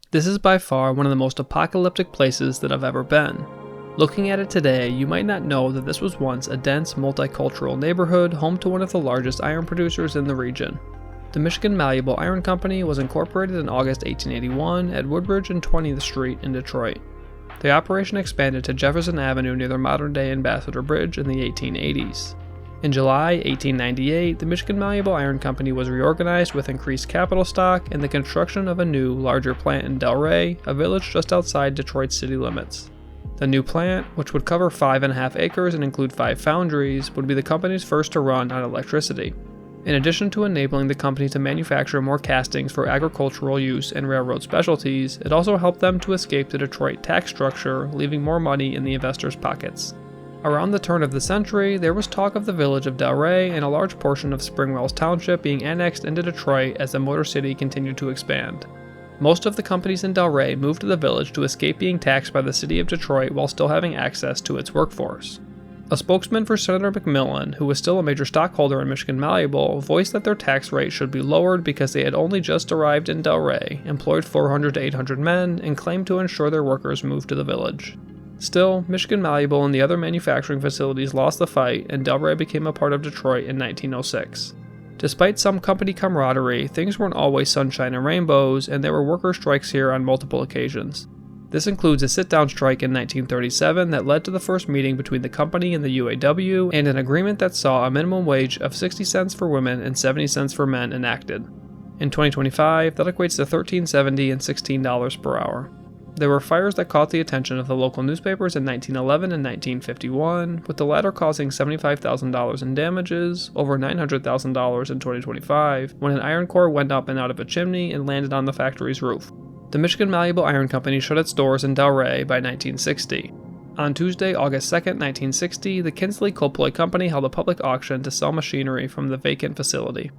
This is by far one of the most apocalyptic places that I've ever been. Looking at it today, you might not know that this was once a dense, multicultural neighborhood home to one of the largest iron producers in the region. The Michigan Malleable Iron Company was incorporated in August 1881 at Woodbridge and 20th Street in Detroit. The operation expanded to Jefferson Avenue near the modern-day Ambassador Bridge in the 1880s. In July 1898, the Michigan Malleable Iron Company was reorganized with increased capital stock and the construction of a new, larger plant in Delray, a village just outside Detroit's city limits. The new plant, which would cover 5.5 acres and include 5 foundries, would be the company's first to run on electricity. In addition to enabling the company to manufacture more castings for agricultural use and railroad specialties, it also helped them to escape the Detroit tax structure, leaving more money in the investors' pockets. Around the turn of the century, there was talk of the village of Delray and a large portion of Springwells Township being annexed into Detroit as the Motor City continued to expand. Most of the companies in Delray moved to the village to escape being taxed by the city of Detroit while still having access to its workforce. A spokesman for Senator McMillan, who was still a major stockholder in Michigan Malleable, voiced that their tax rate should be lowered because they had only just arrived in Delray, employed 400 to 800 men, and claimed to ensure their workers moved to the village. Still, Michigan Malleable and the other manufacturing facilities lost the fight, and Delray became a part of Detroit in 1906. Despite some company camaraderie, things weren't always sunshine and rainbows, and there were worker strikes here on multiple occasions. This includes a sit-down strike in 1937 that led to the first meeting between the company and the UAW, and an agreement that saw a minimum wage of 60 cents for women and 70 cents for men enacted. In 2025, that equates to $13.70 and $16 per hour. There were fires that caught the attention of the local newspapers in 1911 and 1951, with the latter causing $75,000 in damages, over $900,000 in 2025, when an iron core went up and out of a chimney and landed on the factory's roof. The Michigan Malleable Iron Company shut its doors in Delray by 1960. On Tuesday, August 2, 1960, the Kinsley Colploy Company held a public auction to sell machinery from the vacant facility.